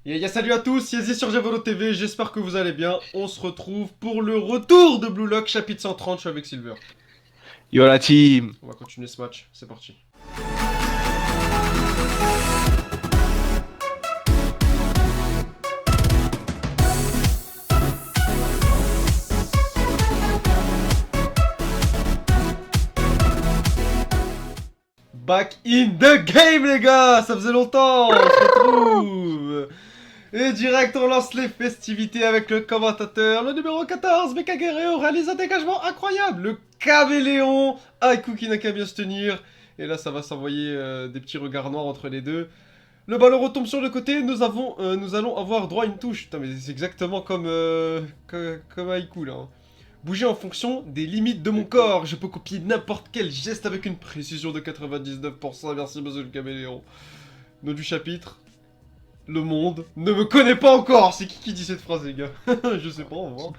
Salut à tous, Yazi sur Javolo TV, j'espère que vous allez bien. On se retrouve pour le retour de Blue Lock, chapitre 130, je suis avec Silver. Yo la team! On va continuer ce match, c'est parti. Back in the game les gars, ça faisait longtemps, on se retrouve. Et direct on lance les festivités avec le commentateur, le numéro 14, Mecha Guerrero réalise un dégagement incroyable, le caméléon, Aiku qui n'a qu'à bien se tenir. Et là ça va s'envoyer des petits regards noirs entre les deux. Le ballon retombe sur le côté, nous allons avoir droit à une touche. Putain mais c'est exactement comme Aiku là. Hein. Bouger en fonction des limites de mon corps. Je peux copier n'importe quel geste avec une précision de 99%. Merci, monsieur le caméléon. Nom du chapitre. Le monde ne me connaît pas encore. C'est qui dit cette phrase, les gars? Je sais pas, on va voir.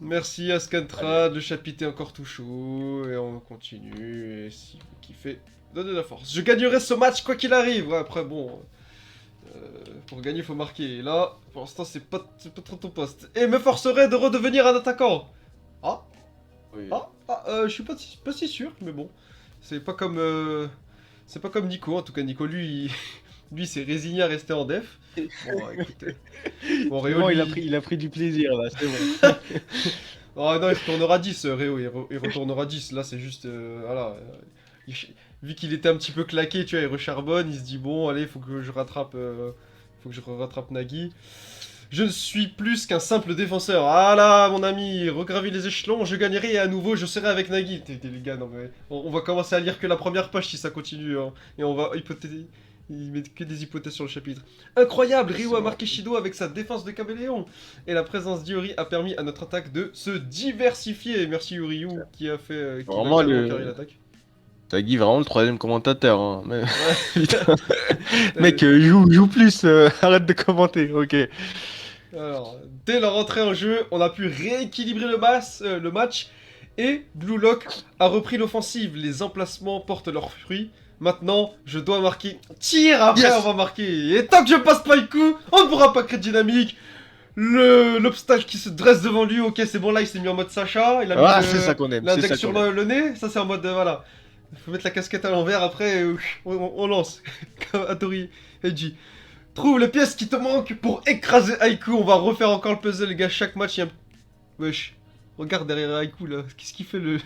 Merci à Scantrad. Le chapitre est encore tout chaud. Et on continue. Et si vous kiffez, donnez de la force. Je gagnerai ce match quoi qu'il arrive. Ouais, après, bon... pour gagner, il faut marquer. Et là, pour l'instant, c'est pas trop ton poste. Et me forcerait de redevenir un attaquant. Ah, Oui. je suis pas si sûr, mais bon. C'est pas comme Nico. En tout cas, Nico, lui, lui, s'est résigné à rester en def. Bon, bah, écoutez. Bon, Réo, Bon, lui... il a pris du plaisir là, c'est bon. Oh non, il retournera 10, Réo. Il retournera 10. Là, c'est juste... voilà. Vu qu'il était un petit peu claqué, tu vois, il recharbonne, il se dit bon, allez, faut que je rattrape Nagui. Je ne suis plus qu'un simple défenseur. Ah là, mon ami, regravis les échelons, je gagnerai et à nouveau je serai avec Nagui. Les gars, non mais on va commencer à lire que la première page si ça continue, hein. Et on va hypothéser. Il met que des hypothèses sur le chapitre. Incroyable, Ryu a marqué Shido avec sa défense de caméléon. Et la présence d'Yuri a permis à notre attaque de se diversifier. Merci Ryu qui a fait Vraiment, carré l'attaque. T'as Guy vraiment le troisième commentateur. Hein. Mais... Ouais. Putain. Mec, joue plus, arrête de commenter, ok. Alors, dès leur entrée en jeu, on a pu rééquilibrer le match et Blue Lock a repris l'offensive. Les emplacements portent leurs fruits. Maintenant, je dois marquer. Tire après, Yes. on va marquer. Et tant que je passe pas le coup, on ne pourra pas créer de dynamique. L'obstacle qui se dresse devant lui, ok, c'est bon, là il s'est mis en mode Sacha. Il a Ah, mis c'est ça qu'on aime. C'est l'index ça sur qu'on aime. le nez. Ça, c'est en mode voilà. Il faut mettre la casquette à l'envers après, on lance. Comme Atori Eiji. Trouve les pièces qui te manquent pour écraser Aiku. On va refaire encore le puzzle, les gars. Chaque match, il y a un... Wesh. Regarde derrière Aiku, là. Qu'est-ce qu'il fait, le...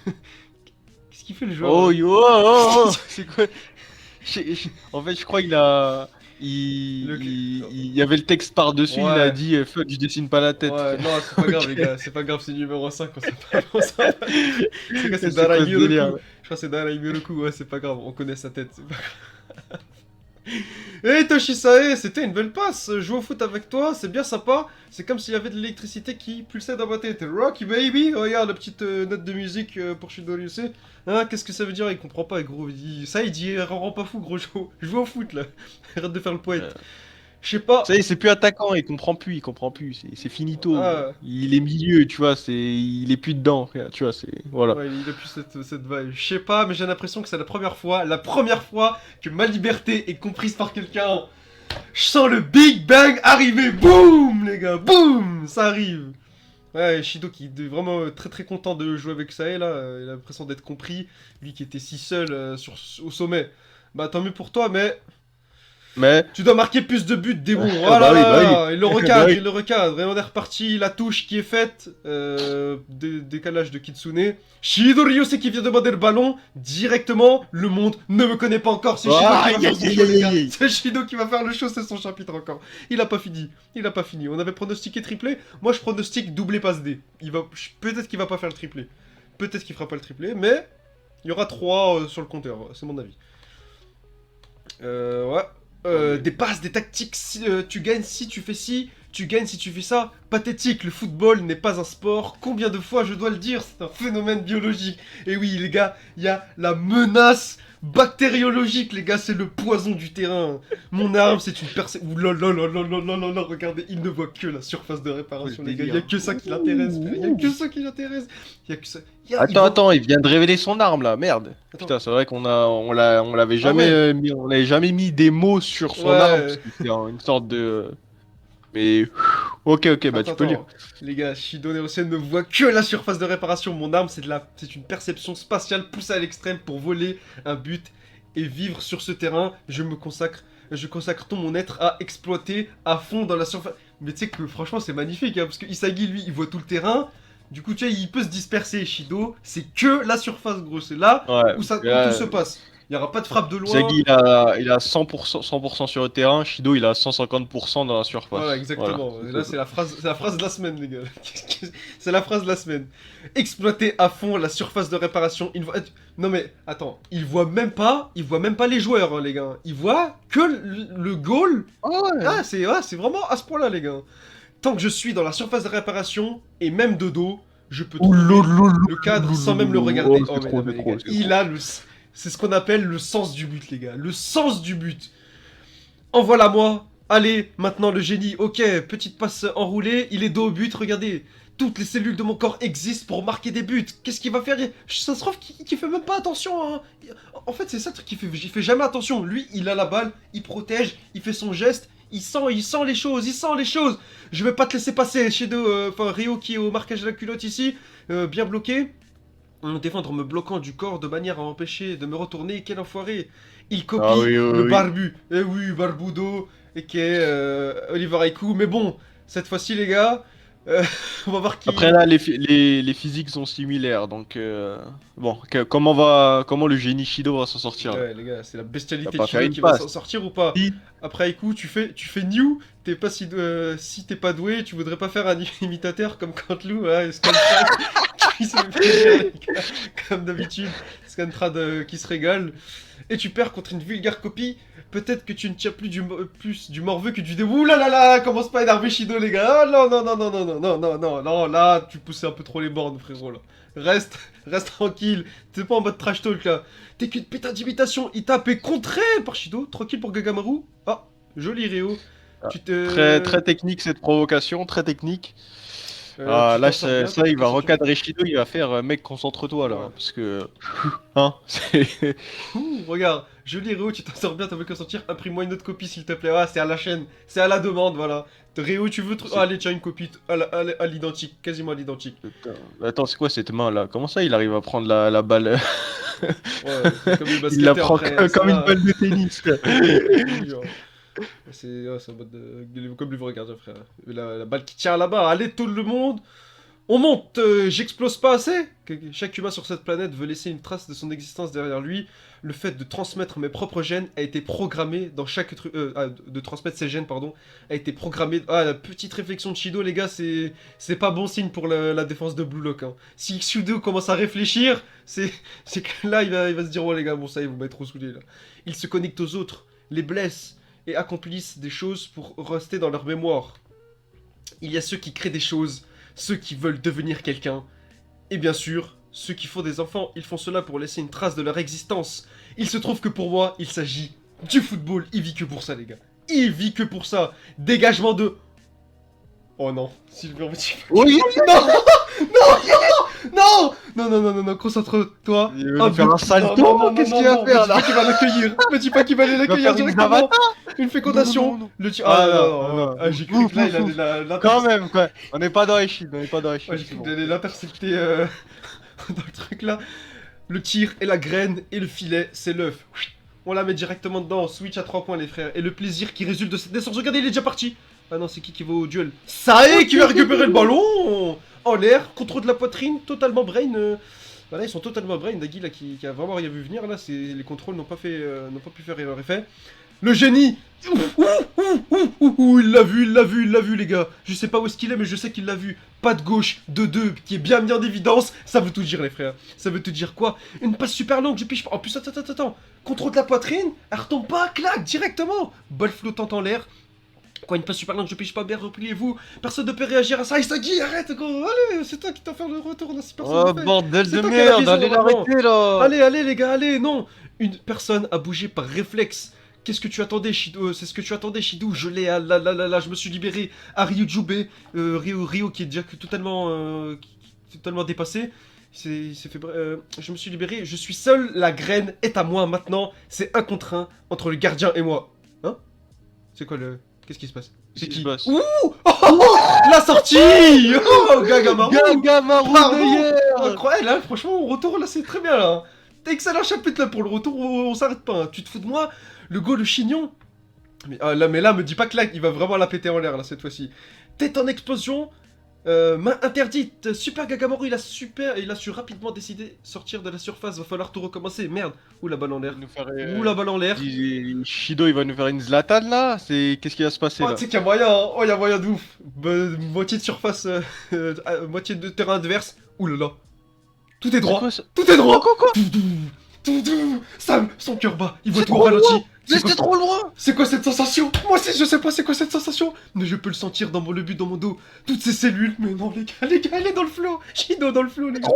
Qu'est-ce qu'il fait, le joueur Oh là yo, oh. C'est quoi? En fait, je crois qu'il a. Il y avait le texte par-dessus, il a Ouais. dit fuck, je dessine pas la tête. Ouais, non, c'est pas grave, les gars. C'est pas grave, c'est numéro 5. On s'appelle. C'est quoi, c'est C'est quoi Darai ce délire, Miroku. là? Je crois que c'est Darai Miroku. Ouais, c'est pas grave. On connaît sa tête. C'est pas grave. Hey Toshisae, c'était une belle passe. Jouer au foot avec toi, c'est bien sympa. C'est comme s'il y avait de l'électricité qui pulsait dans ma tête. Rocky baby, regarde la petite note de musique pour Shidoriuse. Hein, qu'est-ce que ça veut dire? Il comprend pas, gros. Il dit, rend pas fou, gros. Joue au foot là. Arrête de faire le poète. Je sais pas. Ça y est, c'est plus attaquant, il comprend plus, c'est finito. Ah, Il est milieu, tu vois, il est plus dedans, frère, tu vois, c'est... Voilà. ouais, il a plus cette vibe. Je sais pas, mais j'ai l'impression que c'est la première fois que ma liberté est comprise par quelqu'un. Je sens le Big Bang arriver. Boum, les gars, boum, ça arrive. Ouais, Shido qui est vraiment très très content de jouer avec Sae là, il a l'impression d'être compris, lui qui était si seul au sommet. Bah tant mieux pour toi, mais Mais... tu dois marquer plus de buts, démon. bah oui, Voilà, il le recadre, Bah oui. il le recadre. Et on est reparti, la touche qui est faite, décalage de Kitsune. Shido Ryusei qui vient demander le ballon, directement, le monde ne me connaît pas encore. C'est Shido Ah, qui va faire aïe, son aïe, show, les gars. aïe, aïe. C'est Shido qui va faire le show, c'est son chapitre encore. Il a pas fini. On avait pronostiqué triplé, moi je pronostique doublé passe D. Peut-être qu'il va pas faire le triplé. Peut-être qu'il fera pas le triplé, mais il y aura 3 sur le compteur, c'est mon avis. Ouais. Des passes, des tactiques, tu gagnes si tu fais ci, tu gagnes si tu fais ça. Pathétique, le football n'est pas un sport. Combien de fois je dois le dire, c'est un phénomène biologique. Et oui, les gars, il y a la menace bactériologique, les gars, c'est le poison du terrain. Mon arme, c'est une percée. Ouh là là là là là là là là, regardez, il ne voit que la surface de réparation, les gars. Il y a que ça qui l'intéresse, frère. Il y a que ça qui l'intéresse. Il y a que ça. Attends, il vient de révéler son arme là, merde. Attends. Putain, c'est vrai on l'avait jamais, on n'avait jamais mis des mots sur son Ouais. arme, parce que c'est une sorte de. Mais. Ok, bah tu peux lire. Les gars, Shido Neosen ne voit que la surface de réparation. Mon arme, c'est une perception spatiale poussée à l'extrême pour voler un but et vivre sur ce terrain. Je consacre tout mon être à exploiter à fond dans la surface. Mais tu sais que franchement, c'est magnifique, hein, parce que Isagi, lui, il voit tout le terrain. Du coup, tu vois, il peut se disperser. Shido, c'est que la surface, gros. C'est là où tout se passe. Il n'y aura pas de frappe de loin. Isagi, il a 100% sur le terrain, Shido, il a 150% dans la surface. Voilà, exactement. Voilà. Et là, c'est la phrase de la semaine, les gars. C'est la phrase de la semaine. Exploiter à fond la surface de réparation. Non mais, attends, il voit même pas les joueurs, hein, les gars. Il voit que le goal. Ah, c'est vraiment à ce point-là, les gars. Tant que je suis dans la surface de réparation, et même de dos, je peux trouver le cadre sans même le regarder. Oh, mais non, mais les gars, il a le... C'est ce qu'on appelle le sens du but, les gars. Le sens du but. Envoie-la-moi. Allez, maintenant le génie. Ok, petite passe enroulée. Il est dos au but, regardez. Toutes les cellules de mon corps existent pour marquer des buts. Qu'est-ce qu'il va faire? Ça se trouve qu'il fait même pas attention. Hein. En fait, c'est ça le truc qu'il fait. Il fait jamais attention. Lui, il a la balle, il protège, il fait son geste. Il sent les choses, Je vais pas te laisser passer. Enfin, Rio qui est au marquage de la culotte ici. Bien bloqué. Défendre en me bloquant du corps de manière à empêcher de me retourner. Quel enfoiré! Il copie le barbu. Eh oui, Barbudo. Et qui est Oliver Haiku. Mais bon, cette fois-ci, les gars, on va voir qui. Après là, les physiques sont similaires, donc bon, comment le génie Shido va s'en sortir là. Ouais, les gars, c'est la bestialité de Shido qui va s'en sortir ou pas? Après Haiku, tu fais new. Si t'es pas doué, tu voudrais pas faire un imitateur comme Cantelou, hein, Scantrad qui se fait plaisir, les gars, comme d'habitude. Scantrad qui se régale. Et tu perds contre une vulgaire copie. Peut-être que tu ne tiens plus du morveux que du dé. Ouh là là là, commence pas à énerver Shido, les gars. Oh, non, là, tu poussais un peu trop les bornes, frérot, là. Reste tranquille. T'es pas en mode trash talk, là. T'es qu'une putain d'imitation. Il t'a tapé contré par Shido. Tranquille pour Gagamaru. Ah, joli Rio. Très technique cette provocation, très technique. Là, ça, il va recadrer Shido, il va faire mec, concentre-toi là, parce que. Hein, c'est. Regarde, joli Réo, tu t'en sors bien, t'as voulu consentir, imprime-moi une autre copie s'il te plaît. Ah, c'est à la chaîne, c'est à la demande, voilà. Réo, tu veux. Allez, tiens, une copie à l'identique, quasiment à l'identique. Attends, c'est quoi cette main là? Comment ça il arrive à prendre la balle? Ouais, c'est comme il la prend comme une balle de tennis. C'est en mode comme lui, vous regardez, frère. La balle qui tient là-bas, allez tout le monde. On monte, j'explose pas assez. Chaque humain sur cette planète veut laisser une trace de son existence derrière lui. Le fait de transmettre mes propres gènes a été programmé dans chaque truc... de transmettre ses gènes, pardon, a été programmé... Ah, la petite réflexion de Shido, les gars, c'est pas bon signe pour la défense de Blue Lock. Hein. Si Shido commence à réfléchir, c'est que là, il va se dire, oh les gars, bon ça, ils vont m'être trop saoulés, là. Il se connecte aux autres, les blesse, et accomplissent des choses pour rester dans leur mémoire. Il y a ceux qui créent des choses, ceux qui veulent devenir quelqu'un, et bien sûr, ceux qui font des enfants, ils font cela pour laisser une trace de leur existence. Il se trouve que pour moi, il s'agit du football, il vit que pour ça, les gars. Il vit que pour ça. Dégagement de... Oh non, Silver, oui. Non, concentre-toi. Il va faire un salto. Qu'est-ce qu'il va faire là? Me dis pas qu'il va aller l'accueillir directement. Une fécondation. Non. Le tir. Ah, j'ai cru que là, il allait la... Quand même, quoi. On n'est pas dans les chiffres, Ouais, j'ai cru qu'il allait l'intercepter dans le truc là. Le tir et la graine et le filet, c'est l'œuf. On la met directement dedans, switch à 3 points les frères. Et le plaisir qui résulte de cette naissance, regardez, il est déjà parti. Ah non, c'est qui va au duel? Sae qui va récupérer le ballon en l'air, contrôle de la poitrine, totalement brain. Voilà, ils sont totalement brain. Dagui là qui a vraiment rien vu venir là, les contrôles n'ont pas pu faire leur effet. Le génie. Il l'a vu les gars. Je sais pas où est-ce qu'il est, mais je sais qu'il l'a vu. Pas de gauche, de 2, qui est bien mis en évidence. Ça veut tout dire les frères. Ça veut tout dire quoi? Une passe super longue, je piche pas. En plus, attends. Contrôle de la poitrine, elle retombe pas, clac, directement. Balle flottante en l'air. Quand une passe super longue, je pige pas bien, repliez-vous. Personne ne peut réagir à ça. Isagi, arrête, gros. Allez, c'est toi qui t'as fait le retour là. C'est personne. Oh bordel de toi qui as la merde, vision, allez normalement. l'arrêter là. Allez, les gars, allez. Non, une personne a bougé par réflexe. Qu'est-ce que tu attendais, Shido? C'est ce que tu attendais, Shido. Je l'ai, ah là, je me suis libéré à Ryujube. Rio qui est déjà totalement dépassé. Il s'est fait. Je me suis libéré. Je suis seul. La graine est à moi maintenant. C'est 1 contre 1 entre le gardien et moi. Hein? C'est quoi le. Qu'est-ce qui se passe? C'est qui? Ouh oh, la sortie. Oh, Gagamaru. Gagamaru d'ailleurs. Incroyable, là, franchement, au retour, là, c'est très bien, là. Excellent chapitre, là, pour le retour, on s'arrête pas. Hein. Tu te fous de moi? Le go, le chignon. Mais là, me dis pas que là, il va vraiment la péter en l'air, là, cette fois-ci. Tête en explosion. Main interdite. Super Gagamaru, il a su rapidement décider sortir de la surface. Va falloir tout recommencer. Merde. Ouh, la balle en l'air. Ouh, la balle en l'air. Shido, il va nous faire une Zlatan, là. Qu'est-ce qui va se passer, là? Tu sais qu'il y a moyen, hein. Oh, il y a moyen de ouf. Moitié de surface, moitié de terrain adverse. Ouh là là. Tout est droit. Tout est droit. Quoi Sam, son cœur bat. Il voit tout au ralenti. Mais c'était trop loin. C'est quoi cette sensation? Moi aussi, je sais pas c'est quoi cette sensation. Mais je peux le sentir dans le but dans mon dos. Toutes ces cellules. Mais non, les gars, il est dans le flot. Shido dans le flot, les gars.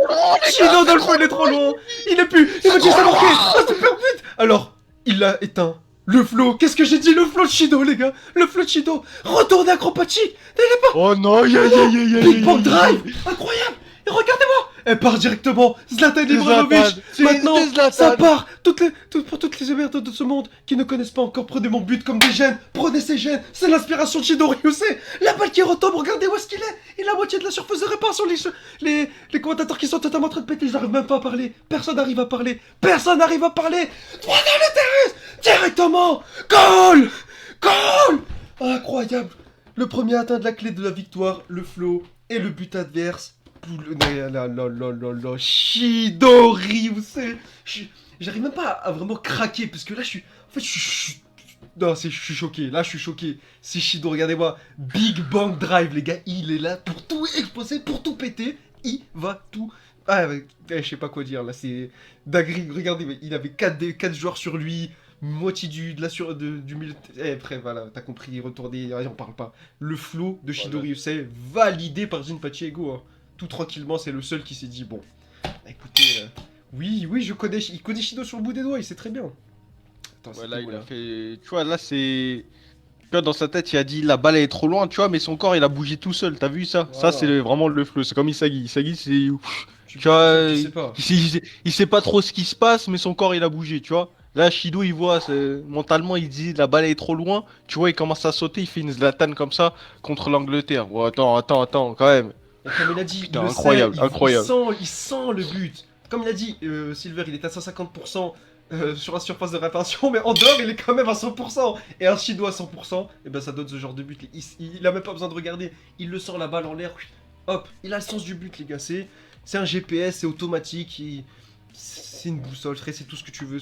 Shido dans le flot, il est trop loin. Il est plus. Il veut qu'il s'est marqué. Ah, super but. Alors, il l'a éteint. Le flow, qu'est-ce que j'ai dit? Le flow de Shido, les gars. Le flow de Shido. Retourne acrobatique. Oh non, Big Bang Drive. Incroyable. Et regardez-moi. Elle part directement. Zlatan Ibrahimovic. Maintenant, ça part. Pour toutes les merdes de ce monde qui ne connaissent pas encore, prenez mon but comme des gènes. Prenez ces gènes. C'est l'inspiration de Shido Ryusei. La balle qui retombe, regardez où est-ce qu'il est. Il a la moitié de la surface de réparation. Les commentateurs qui sont totalement en train de péter, ils n'arrivent même pas à parler. Personne n'arrive à parler. Droit dans le terrain. Directement. Goal. Incroyable. Le premier à atteindre la clé de la victoire, le flow et le but adverse. Shido Ryusei. J'arrive même pas à vraiment craquer parce que là je suis. En fait, je suis choqué. Là, je suis choqué. C'est Shido, regardez-moi. Big Bang Drive, les gars. Il est là pour tout exploser, pour tout péter. Il va tout. Ah, je sais pas quoi dire là. C'est dinguerie. Regardez, il avait 4 joueurs sur lui. Moitié du milieu. Après, voilà, t'as compris. Retourner, on parle pas. Le flow de Shido Ryusei, validé par Jinpachi Ego. Hein. Tout tranquillement, c'est le seul qui s'est dit bon. Écoutez, oui, il connaît Shido sur le bout des doigts, il sait très bien. Attends, ouais, là, il a fait. Tu vois, là, c'est. Tu vois, dans sa tête, il a dit la balle elle est trop loin, tu vois, mais son corps il a bougé tout seul, t'as vu ça? Voilà. Ça, c'est vraiment le flow, c'est comme Isagi. Isagi, c'est. Tu vois, il sait pas trop ce qui se passe, mais son corps il a bougé, tu vois. Là, Shido, il voit, mentalement, il dit la balle est trop loin, tu vois, il commence à sauter, il fait une Zlatan comme ça contre l'Angleterre. Oh, attends, quand même. Et comme il a dit, putain, incroyable. Il sent le but. Comme il a dit, Silver, il est à 150% sur la surface de réparation, mais en dehors, il est quand même à 100%. Et un Shido à 100%, et ben ça donne ce genre de but. Il a même pas besoin de regarder. Il le sent la balle en l'air. Hop, il a le sens du but, les gars. C'est un GPS, c'est automatique. C'est une boussole, c'est tout ce que tu veux.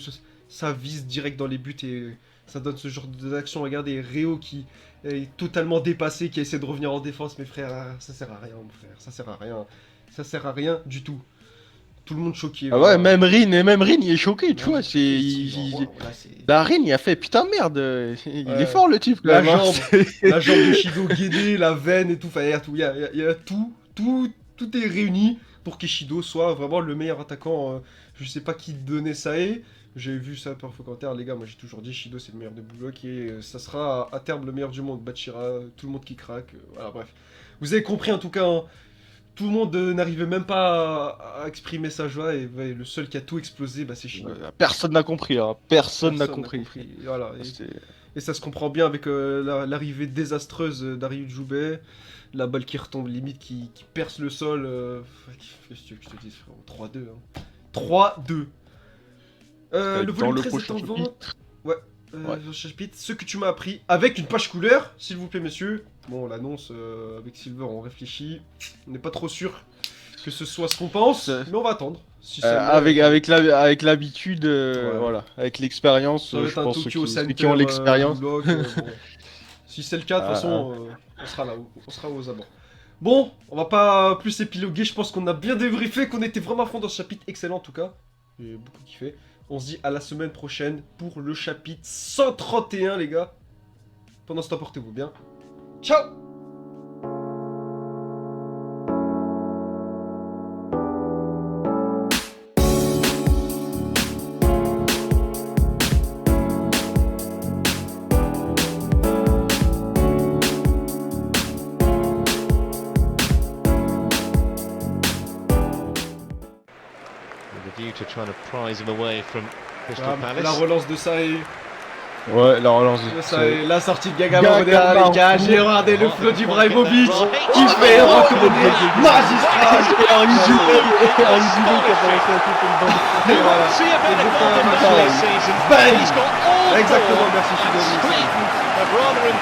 Ça vise direct dans les buts et ça donne ce genre d'action. Regardez, Réo qui est totalement dépassé, qui essaie de revenir en défense. Mais frère, ça sert à rien, mon frère. Ça sert à rien. Ça sert à rien du tout. Tout le monde choqué. Ah ouais, même Rin, il est choqué, tu vois. La Rin, il a fait putain merde. Il est fort le type, quand même. La jambe de Shido guédée, la veine et tout. Enfin, il y a tout est réuni pour qu'Ishido soit vraiment le meilleur attaquant. Je sais pas qui donnait ça et. J'ai vu ça par commentaire, les gars, moi j'ai toujours dit Shido c'est le meilleur de Bullock et ça sera à terme le meilleur du monde. Bachira, tout le monde qui craque, voilà bref. Vous avez compris en tout cas, hein, tout le monde n'arrivait même pas à exprimer sa joie et le seul qui a tout explosé, bah, c'est Shido. Personne n'a compris, hein. Personne n'a compris. Voilà. Et ça se comprend bien avec l'arrivée désastreuse d'Ariujube, la balle qui retombe limite, qui perce le sol. Qu'est-ce que tu veux que je te dise, frérot? 3-2. Hein. 3-2. Le volume 13 est en vente. Ouais. Chapitre, ce que tu m'as appris avec une page couleur, s'il vous plaît, messieurs. Bon, l'annonce avec Silver, on réfléchit. On n'est pas trop sûr que ce soit ce qu'on pense, mais on va attendre. Si avec l'habitude, voilà, avec l'expérience, je pense que ceux qui ont l'expérience. Si c'est le cas, de toute façon, on sera là, on sera aux abords. Bon, on va pas plus épiloguer, je pense qu'on a bien débriefé, qu'on était vraiment à fond dans ce chapitre, excellent en tout cas. J'ai beaucoup kiffé. On se dit à la semaine prochaine pour le chapitre 131, les gars. Pendant ce temps, portez-vous bien. Ciao. To try to prize him away from Crystal Palace. La relance de Saï. Ouais, la relance de Saï. La sortie de Gagamo derrière les cages. Et regardez le flot d'Ibrahimovic qui fait un retour magistral. un Izume qui a balancé un peu le Exactement, merci Shidori.